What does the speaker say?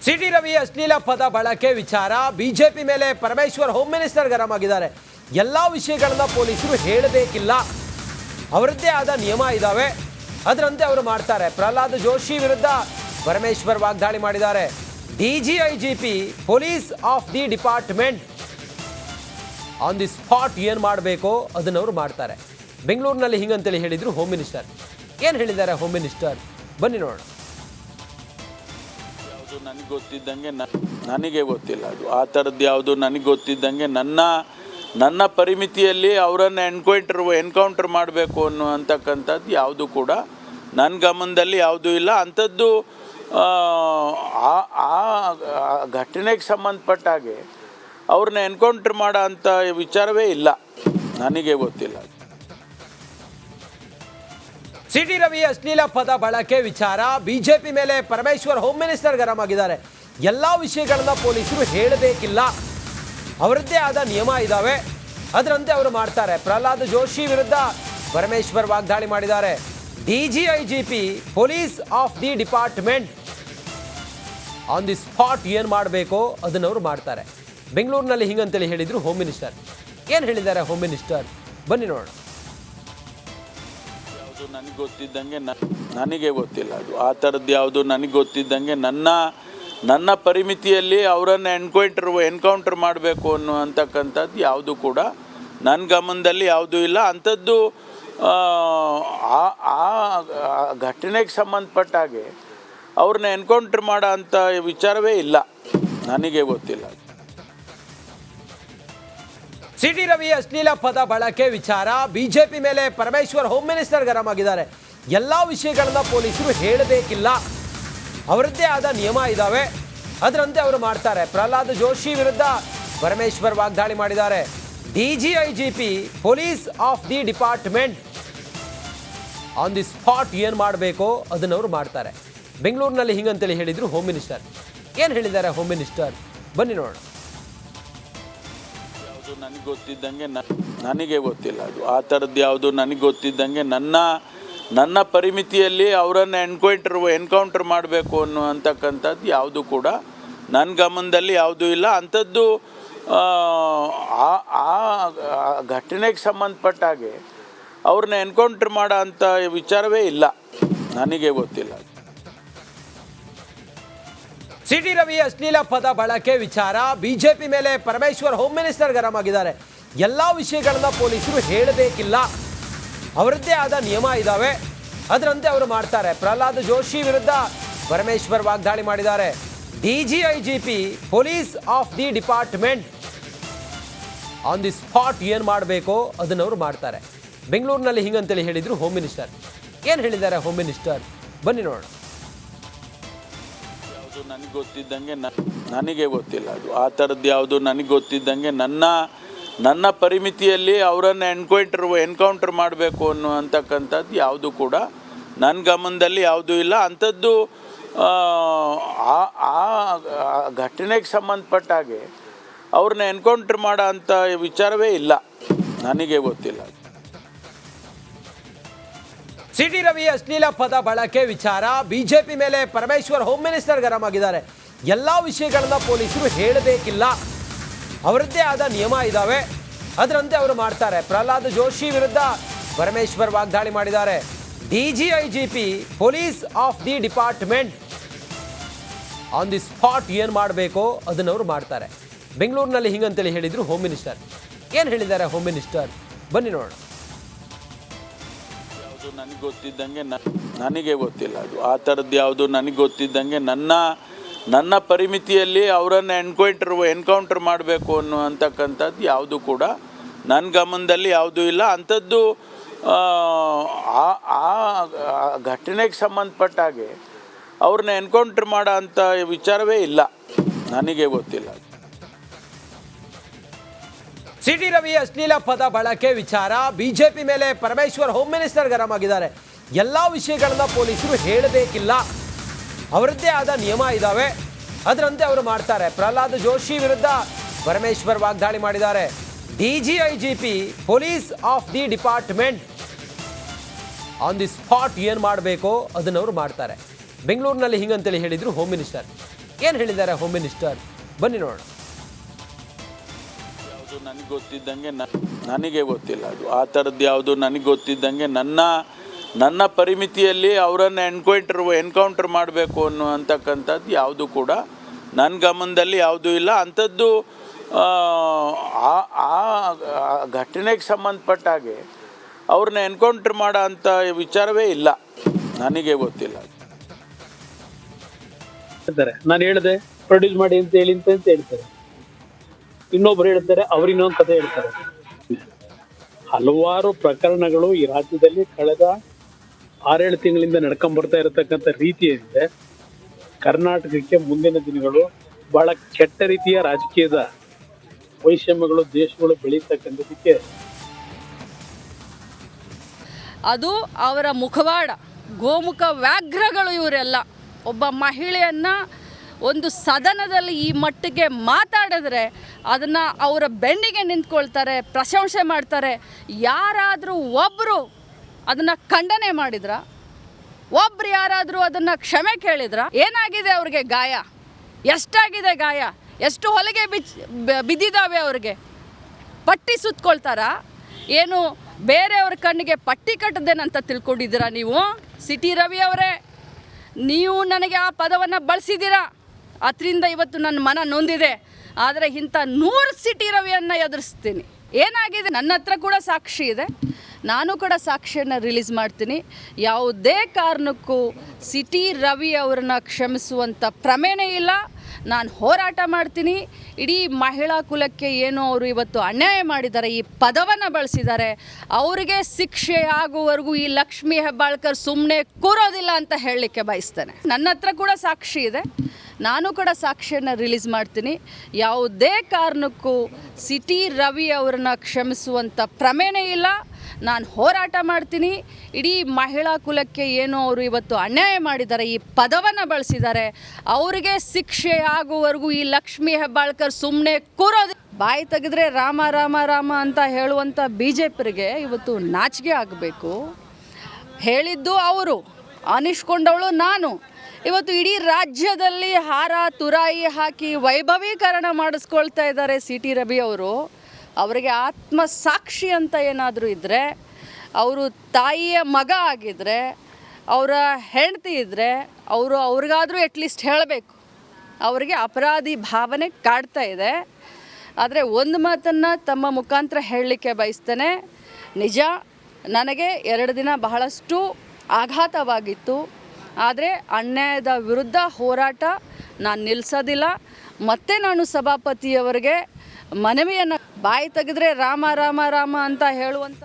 City Ravi ಅಶ್ಲೀಲ ಪದ ಬಳಕೆ ವಿಚಾರ ಬಿಜೆಪಿ ಮೇಲೆ ಪರಮೇಶ್ವರ್ ಹೋಮ್ ಮಿನಿಸ್ಟರ್ ಗರಂ ಆಗಿದ್ದಾರೆ. ಎಲ್ಲ ವಿಷಯಗಳನ್ನ ಪೊಲೀಸರು ಹೇಳಬೇಕಿಲ್ಲ, ಅವರದ್ದೇ ಆದ ನಿಯಮ ಇದಾವೆ, ಅದರಂತೆ ಅವರು ಮಾಡ್ತಾರೆ. ಪ್ರಹ್ಲಾದ್ ಜೋಶಿ ವಿರುದ್ಧ ಪರಮೇಶ್ವರ್ ವಾಗ್ದಾಳಿ ಮಾಡಿದ್ದಾರೆ. DG IGP police of the department on the spot ಏನು ಮಾಡಬೇಕೋ ಅದನ್ನು ಅವರು ಮಾಡ್ತಾರೆ. ಬೆಂಗಳೂರಿನಲ್ಲಿ ಹಿಂಗಂತೇಳಿ ಹೇಳಿದ್ರು ಹೋಮ್ ಮಿನಿಸ್ಟರ್. ಏನು ಹೇಳಿದ್ದಾರೆ ಹೋಮ್ ಮಿನಿಸ್ಟರ್, ಬನ್ನಿ ನೋಡೋಣ. ನನಗೆ ಗೊತ್ತಿದ್ದಂಗೆ ನನಗೆ ಗೊತ್ತಿಲ್ಲ, ಅದು ಆ ಥರದ್ದು ಯಾವುದು ನನಗೆ ಗೊತ್ತಿದ್ದಂಗೆ ನನ್ನ ಪರಿಮಿತಿಯಲ್ಲಿ ಅವರನ್ನು ಎನ್ಕೌಂಟರ್ ಮಾಡಬೇಕು ಅಂತಕ್ಕಂಥದ್ದು ಯಾವುದು ಕೂಡ ನನ್ನ ಗಮನದಲ್ಲಿ ಯಾವುದೂ ಇಲ್ಲ. ಅಂಥದ್ದು ಆ ಘಟನೆಗೆ ಸಂಬಂಧಪಟ್ಟ ಹಾಗೆ ಅವ್ರನ್ನ ಎನ್ಕೌಂಟರ್ ಮಾಡೋ ಅಂಥ ವಿಚಾರವೇ ಇಲ್ಲ, ನನಗೆ ಗೊತ್ತಿಲ್ಲ. ಸಿಟಿ ರವಿ ಅಶ್ಲೀಲ ಪದ ಬಳಕೆ ವಿಚಾರ ಬಿಜೆಪಿ ಮೇಲೆ ಪರಮೇಶ್ವರ್ ಹೋಮ್ ಮಿನಿಸ್ಟರ್ ಗರಂ ಆಗಿದ್ದಾರೆ. ಎಲ್ಲ ವಿಷಯಗಳನ್ನ ಪೊಲೀಸರು ಹೇಳಬೇಕಿಲ್ಲ, ಅವರದ್ದೇ ಆದ ನಿಯಮ ಇದಾವೆ, ಅದರಂತೆ ಅವರು ಮಾಡ್ತಾರೆ. ಪ್ರಹ್ಲಾದ್ ಜೋಶಿ ವಿರುದ್ಧ ಪರಮೇಶ್ವರ್ ವಾಗ್ದಾಳಿ ಮಾಡಿದ್ದಾರೆ. DG IGP police of the department on the spot ಏನು ಮಾಡಬೇಕೋ ಅದನ್ನು ಅವರು ಮಾಡ್ತಾರೆ. ಬೆಂಗಳೂರಿನಲ್ಲಿ ಹಿಂಗಂತೇಳಿ ಹೇಳಿದ್ರು ಹೋಮ್ ಮಿನಿಸ್ಟರ್. ಏನು ಹೇಳಿದ್ದಾರೆ ಹೋಮ್ ಮಿನಿಸ್ಟರ್, ಬನ್ನಿ ನೋಡೋಣ. ನನಗೆ ಗೊತ್ತಿದ್ದಂಗೆ ನನಗೆ ಗೊತ್ತಿಲ್ಲ, ಅದು ಆ ಥರದ್ದು ಯಾವುದು ನನಗೆ ಗೊತ್ತಿದ್ದಂಗೆ ನನ್ನ ಪರಿಮಿತಿಯಲ್ಲಿ ಅವರನ್ನು ಎನ್ಕೌಂಟರ್ ಮಾಡಬೇಕು ಅಂತಕ್ಕಂಥದ್ದು ಯಾವುದು ಕೂಡ ನನ್ನ ಗಮನದಲ್ಲಿ ಯಾವುದೂ ಇಲ್ಲ. ಅಂಥದ್ದು ಆ ಘಟನೆಗೆ ಸಂಬಂಧಪಟ್ಟ ಹಾಗೆ ಅವ್ರನ್ನ ಎನ್ಕೌಂಟರ್ ಮಾಡೋ ಅಂಥ ವಿಚಾರವೇ ಇಲ್ಲ, ನನಗೆ ಗೊತ್ತಿಲ್ಲ. ಸಿಟಿ ರವಿ ಅಶ್ಲೀಲ ಪದ ಬಳಕೆ ವಿಚಾರ ಬಿಜೆಪಿ ಮೇಲೆ ಪರಮೇಶ್ವರ್ ಹೋಮ್ ಮಿನಿಸ್ಟರ್ ಗರಂ ಆಗಿದ್ದಾರೆ. ಎಲ್ಲ ವಿಷಯಗಳನ್ನ ಪೊಲೀಸರು ಹೇಳಬೇಕಿಲ್ಲ, ಅವರದ್ದೇ ಆದ ನಿಯಮ ಇದಾವೆ, ಅದರಂತೆ ಅವರು ಮಾಡ್ತಾರೆ. ಪ್ರಹ್ಲಾದ್ ಜೋಶಿ ವಿರುದ್ಧ ಪರಮೇಶ್ವರ್ ವಾಗ್ದಾಳಿ ಮಾಡಿದ್ದಾರೆ. DG IGP police of the department on the spot ಏನು ಮಾಡಬೇಕೋ ಅದನ್ನು ಅವರು ಮಾಡ್ತಾರೆ. ಬೆಂಗಳೂರಿನಲ್ಲಿ ಹಿಂಗಂತೇಳಿ ಹೇಳಿದ್ರು ಹೋಮ್ ಮಿನಿಸ್ಟರ್. ಏನು ಹೇಳಿದ್ದಾರೆ ಹೋಮ್ ಮಿನಿಸ್ಟರ್, ಬನ್ನಿ ನೋಡೋಣ. ನನಗೆ ಗೊತ್ತಿದ್ದಂಗೆ ನನಗೆ ಗೊತ್ತಿಲ್ಲ, ಅದು ಆ ಥರದ್ದು ಯಾವುದು ನನಗೆ ಗೊತ್ತಿದ್ದಂಗೆ ನನ್ನ ಪರಿಮಿತಿಯಲ್ಲಿ ಅವರನ್ನು ಎನ್ಕೌಂಟರ್ ಮಾಡಬೇಕು ಅಂತಕ್ಕಂಥದ್ದು ಯಾವುದು ಕೂಡ ನನ್ನ ಗಮನದಲ್ಲಿ ಯಾವುದೂ ಇಲ್ಲ. ಅಂಥದ್ದು ಆ ಘಟನೆಗೆ ಸಂಬಂಧಪಟ್ಟ ಹಾಗೆ ಅವ್ರನ್ನ ಎನ್ಕೌಂಟರ್ ಮಾಡೋ ಅಂಥ ವಿಚಾರವೇ ಇಲ್ಲ, ನನಗೆ ಗೊತ್ತಿಲ್ಲ. ಸಿಟಿ ರವಿ ಅಶ್ಲೀಲ ಪದ ಬಳಕೆ ವಿಚಾರ ಬಿಜೆಪಿ ಮೇಲೆ ಪರಮೇಶ್ವರ್ ಹೋಮ್ ಮಿನಿಸ್ಟರ್ ಗರಂ ಆಗಿದ್ದಾರೆ. ಎಲ್ಲ ವಿಷಯಗಳನ್ನ ಪೊಲೀಸರು ಹೇಳಬೇಕಿಲ್ಲ, ಅವರದ್ದೇ ಆದ ನಿಯಮ ಇದಾವೆ, ಅದರಂತೆ ಅವರು ಮಾಡ್ತಾರೆ. ಪ್ರಹ್ಲಾದ್ ಜೋಶಿ ವಿರುದ್ಧ ಪರಮೇಶ್ವರ್ ವಾಗ್ದಾಳಿ ಮಾಡಿದ್ದಾರೆ. DG IGP police of the department on the spot ಏನು ಮಾಡಬೇಕೋ ಅದನ್ನು ಅವರು ಮಾಡ್ತಾರೆ. ಬೆಂಗಳೂರಿನಲ್ಲಿ ಹಿಂಗಂತೇಳಿ ಹೇಳಿದ್ರು ಹೋಮ್ ಮಿನಿಸ್ಟರ್. ಏನು ಹೇಳಿದ್ದಾರೆ ಹೋಮ್ ಮಿನಿಸ್ಟರ್, ಬನ್ನಿ ನೋಡೋಣ. ನನಗೆ ಗೊತ್ತಿದ್ದಂಗೆ ನನಗೆ ಗೊತ್ತಿಲ್ಲ, ಅದು ಆ ಥರದ್ದು ಯಾವುದು ನನಗೆ ಗೊತ್ತಿದ್ದಂಗೆ ನನ್ನ ಪರಿಮಿತಿಯಲ್ಲಿ ಅವರನ್ನು ಎನ್ಕೌಂಟರ್ ಮಾಡಬೇಕು ಅಂತಕ್ಕಂಥದ್ದು ಯಾವುದು ಕೂಡ ನನ್ನ ಗಮನದಲ್ಲಿ ಯಾವುದೂ ಇಲ್ಲ. ಅಂಥದ್ದು ಆ ಘಟನೆಗೆ ಸಂಬಂಧಪಟ್ಟ ಹಾಗೆ ಅವ್ರನ್ನ ಎನ್ಕೌಂಟರ್ ಮಾಡೋ ಅಂಥ ವಿಚಾರವೇ ಇಲ್ಲ, ನನಗೆ ಗೊತ್ತಿಲ್ಲ. ಸಿಟಿ ರವಿ ಅಶ್ಲೀಲ ಪದ ಬಳಕೆ ವಿಚಾರ ಬಿಜೆಪಿ ಮೇಲೆ ಪರಮೇಶ್ವರ್ ಹೋಮ್ ಮಿನಿಸ್ಟರ್ ಗರಂ ಆಗಿದ್ದಾರೆ. ಎಲ್ಲ ವಿಷಯಗಳನ್ನ ಪೊಲೀಸರು ಹೇಳಬೇಕಿಲ್ಲ, ಅವರದ್ದೇ ಆದ ನಿಯಮ ಇದಾವೆ, ಅದರಂತೆ ಅವರು ಮಾಡ್ತಾರೆ. ಪ್ರಹ್ಲಾದ್ ಜೋಶಿ ವಿರುದ್ಧ ಪರಮೇಶ್ವರ್ ವಾಗ್ದಾಳಿ ಮಾಡಿದ್ದಾರೆ. DG IGP police of the department on the spot ಏನು ಮಾಡಬೇಕೋ ಅದನ್ನು ಅವರು ಮಾಡ್ತಾರೆ. ಬೆಂಗಳೂರಿನಲ್ಲಿ ಹಿಂಗಂತೇಳಿ ಹೇಳಿದ್ರು ಹೋಮ್ ಮಿನಿಸ್ಟರ್. ಏನು ಹೇಳಿದ್ದಾರೆ ಹೋಮ್ ಮಿನಿಸ್ಟರ್, ಬನ್ನಿ ನೋಡೋಣ. ನನಗೆ ಗೊತ್ತಿದ್ದಂಗೆ ನನಗೆ ಗೊತ್ತಿಲ್ಲ, ಅದು ಆ ಥರದ್ದು ಯಾವುದು ನನಗೆ ಗೊತ್ತಿದ್ದಂಗೆ ನನ್ನ ಪರಿಮಿತಿಯಲ್ಲಿ ಅವರನ್ನು ಎನ್ಕೌಂಟರ್ ಮಾಡಬೇಕು ಅಂತಕ್ಕಂಥದ್ದು ಯಾವುದು ಕೂಡ ನನ್ನ ಗಮನದಲ್ಲಿ ಯಾವುದೂ ಇಲ್ಲ. ಅಂಥದ್ದು ಆ ಘಟನೆಗೆ ಸಂಬಂಧಪಟ್ಟ ಹಾಗೆ ಅವ್ರನ್ನ ಎನ್ಕೌಂಟರ್ ಮಾಡೋ ಅಂಥ ವಿಚಾರವೇ ಇಲ್ಲ, ನನಗೆ ಗೊತ್ತಿಲ್ಲ. ಸಿಟಿ ರವಿ ಅಶ್ಲೀಲ ಪದ ಬಳಕೆ ವಿಚಾರ ಬಿಜೆಪಿ ಮೇಲೆ ಪರಮೇಶ್ವರ್ ಹೋಮ್ ಮಿನಿಸ್ಟರ್ ಗರಂ ಆಗಿದ್ದಾರೆ. ಎಲ್ಲ ವಿಷಯಗಳನ್ನ ಪೊಲೀಸರು ಹೇಳಬೇಕಿಲ್ಲ, ಅವರದ್ದೇ ಆದ ನಿಯಮ ಇದಾವೆ, ಅದರಂತೆ ಅವರು ಮಾಡ್ತಾರೆ. ಪ್ರಹ್ಲಾದ್ ಜೋಶಿ ವಿರುದ್ಧ ಪರಮೇಶ್ವರ್ ವಾಗ್ದಾಳಿ ಮಾಡಿದ್ದಾರೆ. DG IGP police of the department on the spot ಏನು ಮಾಡಬೇಕೋ ಅದನ್ನು ಅವರು ಮಾಡ್ತಾರೆ. ಬೆಂಗಳೂರಿನಲ್ಲಿ ಹಿಂಗಂತೇಳಿ ಹೇಳಿದ್ರು ಹೋಮ್ ಮಿನಿಸ್ಟರ್. ಏನು ಹೇಳಿದ್ದಾರೆ ಹೋಮ್ ಮಿನಿಸ್ಟರ್ ಬನ್ನಿ ನೋಡೋಣ. ಯಾವುದು ನನಗೆ ಗೊತ್ತಿದ್ದಂಗೆ ನನಗೆ ಗೊತ್ತಿಲ್ಲ ಅದು ಆ ಥರದ್ದು ಯಾವುದು ನನಗೆ ಗೊತ್ತಿದ್ದಂಗೆ ನನ್ನ ಪರಿಮಿತಿಯಲ್ಲಿ ಅವರನ್ನು ಎನ್ಕೌಂಟರ್ ಮಾಡಬೇಕು ಅಂತಕ್ಕಂಥದ್ದು ಯಾವುದು ಕೂಡ ನನ್ನ ಗಮನದಲ್ಲಿ ಯಾವುದೂ ಇಲ್ಲ. ಅಂಥದ್ದು ಆ ಘಟನೆಗೆ ಸಂಬಂಧಪಟ್ಟ ಹಾಗೆ ಅವ್ರನ್ನ ಎನ್ಕೌಂಟರ್ ಮಾಡೋ ಅಂಥ ವಿಚಾರವೇ ಇಲ್ಲ, ನನಗೆ ಗೊತ್ತಿಲ್ಲ. ನಾನು ಹೇಳಿದೆ ಪ್ರೊಡ್ಯೂಸ್ ಮಾಡಿ ಅಂತ ಹೇಳಿ ಅಂತ ಹೇಳ್ತಾರೆ, ಇನ್ನೊಬ್ರು ಹೇಳ್ತಾರೆ, ಅವ್ರು ಇನ್ನೊಂದು ಕಥೆ ಹೇಳ್ತಾರೆ. ಹಲವಾರು ಪ್ರಕರಣಗಳು ಈ ರಾಜ್ಯದಲ್ಲಿ ಕಳೆದ 6-7 ತಿಂಗಳಿಂದ ನಡ್ಕೊಂಡ್ಬರ್ತಾ ಇರತಕ್ಕಂಥ ರೀತಿ ಏನಿದೆ, ಕರ್ನಾಟಕಕ್ಕೆ ಮುಂದಿನ ದಿನಗಳು ಬಹಳ ಕೆಟ್ಟ ರೀತಿಯ ರಾಜಕೀಯದ ವೈಷಮ್ಯಗಳು ದೇಶಗಳು ಬೆಳೀತಕ್ಕಂಥದಕ್ಕೆ ಅದು ಅವರ ಮುಖವಾಡ, ಗೋಮುಖ ವ್ಯಾಘ್ರಗಳು ಇವರೆಲ್ಲ. ಒಬ್ಬ ಮಹಿಳೆಯನ್ನು ಒಂದು ಸದನದಲ್ಲಿ ಈ ಮಟ್ಟಿಗೆ ಮಾತಾಡಿದ್ರೆ ಅದನ್ನು ಅವರ ಬೆನ್ನಿಗೆ ನಿಂತ್ಕೊಳ್ತಾರೆ, ಪ್ರಶಂಸೆ ಮಾಡ್ತಾರೆ. ಯಾರಾದರೂ ಒಬ್ಬರು ಅದನ್ನು ಖಂಡನೆ ಮಾಡಿದ್ರ? ಒಬ್ರು ಯಾರಾದರೂ ಅದನ್ನು ಕ್ಷಮೆ ಕೇಳಿದ್ರ? ಏನಾಗಿದೆ ಅವ್ರಿಗೆ ಗಾಯ? ಎಷ್ಟಾಗಿದೆ ಗಾಯ? ಎಷ್ಟು ಹೊಲಿಗೆ ಬಿದ್ದಿದ್ದಾವೆ ಅವ್ರಿಗೆ? ಪಟ್ಟಿ ಸುತ್ಕೊಳ್ತಾರಾ? ಏನು ಬೇರೆಯವ್ರ ಕಣ್ಣಿಗೆ ಪಟ್ಟಿ ಕಟ್ಟದೇನಂತ ತಿಳ್ಕೊಂಡಿದ್ದೀರಾ ನೀವು? ಸಿಟಿ ರವಿ ಅವರೇ, ನೀವು ನನಗೆ ಆ ಪದವನ್ನು ಬಳಸಿದ್ದೀರಾ, ಅದರಿಂದ ಇವತ್ತು ನನ್ನ ಮನ ನೊಂದಿದೆ. ಆದರೆ ಇಂಥ 100 ಸಿಟಿ ರವಿಯನ್ನು ಎದುರಿಸ್ತೀನಿ. ಏನಾಗಿದೆ? ನನ್ನ ಹತ್ರ ಕೂಡ ಸಾಕ್ಷಿ ಇದೆ, ನಾನು ಕೂಡ ಸಾಕ್ಷಿಯನ್ನು ರಿಲೀಸ್ ಮಾಡ್ತೀನಿ. ಯಾವುದೇ ಕಾರಣಕ್ಕೂ ಸಿಟಿ ರವಿ ಅವರನ್ನ ಕ್ಷಮಿಸುವಂಥ ಪ್ರಮೇಯನೇ ಇಲ್ಲ. ನಾನು ಹೋರಾಟ ಮಾಡ್ತೀನಿ. ಇಡೀ ಮಹಿಳಾ ಕುಲಕ್ಕೆ ಏನು ಅವರು ಇವತ್ತು ಅನ್ಯಾಯ ಮಾಡಿದ್ದಾರೆ, ಈ ಪದವನ್ನು ಬಳಸಿದ್ದಾರೆ, ಅವರಿಗೆ ಶಿಕ್ಷೆ ಆಗುವವರೆಗೂ ಈ ಲಕ್ಷ್ಮೀ ಹೆಬ್ಬಾಳ್ಕರ್ ಸುಮ್ಮನೆ ಕೂರೋದಿಲ್ಲ ಅಂತ ಹೇಳಲಿಕ್ಕೆ ಬಯಸ್ತೇನೆ. ನನ್ನ ಹತ್ರ ಕೂಡ ಸಾಕ್ಷಿ ಇದೆ, ನಾನು ಕೂಡ ಸಾಕ್ಷಿಯನ್ನು ರಿಲೀಸ್ ಮಾಡ್ತೀನಿ. ಯಾವುದೇ ಕಾರಣಕ್ಕೂ ಸಿಟಿ ರವಿ ಅವರನ್ನ ಕ್ಷಮಿಸುವಂಥ ಪ್ರಮೇಯನೇ ಇಲ್ಲ. ನಾನು ಹೋರಾಟ ಮಾಡ್ತೀನಿ. ಇಡೀ ಮಹಿಳಾ ಕುಲಕ್ಕೆ ಏನು ಅವರು ಇವತ್ತು ಅನ್ಯಾಯ ಮಾಡಿದ್ದಾರೆ, ಈ ಪದವನ್ನು ಬಳಸಿದ್ದಾರೆ, ಅವರಿಗೆ ಶಿಕ್ಷೆ ಆಗುವವರೆಗೂ ಈ ಲಕ್ಷ್ಮೀ ಹೆಬ್ಬಾಳ್ಕರ್ ಸುಮ್ಮನೆ ಕೂರೋದು. ಬಾಯಿ ತೆಗೆದ್ರೆ ರಾಮ ರಾಮ ರಾಮ ಅಂತ ಹೇಳುವಂಥ BJPರಿಗೆ ಇವತ್ತು ನಾಚಿಕೆ ಆಗಬೇಕು. ಹೇಳಿದ್ದು ಅವರು, ಅನಿಸ್ಕೊಂಡವಳು ನಾನು. ಇವತ್ತು ಇಡೀ ರಾಜ್ಯದಲ್ಲಿ ಹಾರ ತುರಾಯಿ ಹಾಕಿ ವೈಭವೀಕರಣ ಮಾಡಿಸ್ಕೊಳ್ತಾ ಇದ್ದಾರೆ ಸಿಟಿ ರವಿ ಅವರು. ಅವರಿಗೆ ಆತ್ಮಸಾಕ್ಷಿ ಅಂತ ಏನಾದರೂ ಇದ್ದರೆ, ಅವರು ತಾಯಿಯ ಮಗ ಆಗಿದ್ದರೆ, ಅವರ ಹೆಂಡತಿ ಇದ್ದರೆ ಅವ್ರಿಗಾದರೂ ಅಟ್ಲೀಸ್ಟ್ ಹೇಳಬೇಕು. ಅವರಿಗೆ ಅಪರಾಧಿ ಭಾವನೆ ಕಾಡ್ತಾ ಇದೆ. ಆದರೆ ಒಂದು ಮಾತನ್ನು ತಮ್ಮ ಮುಖಾಂತರ ಹೇಳಲಿಕ್ಕೆ ಬಯಸ್ತೇನೆ. ನಿಜ, ನನಗೆ 2 ದಿನ ಬಹಳಷ್ಟು ಆಘಾತವಾಗಿತ್ತು. ಆದರೆ ಅನ್ಯಾಯದ ವಿರುದ್ಧ ಹೋರಾಟ ನಾನು ನಿಲ್ಲಿಸೋದಿಲ್ಲ. ಮತ್ತೆ ನಾನು ಸಭಾಪತಿಯವರಿಗೆ ಮನವಿಯನ್ನು, ಬಾಯಿ ತೆಗೆದ್ರೆ ರಾಮ ರಾಮ ರಾಮ ಅಂತ ಹೇಳುವಂಥ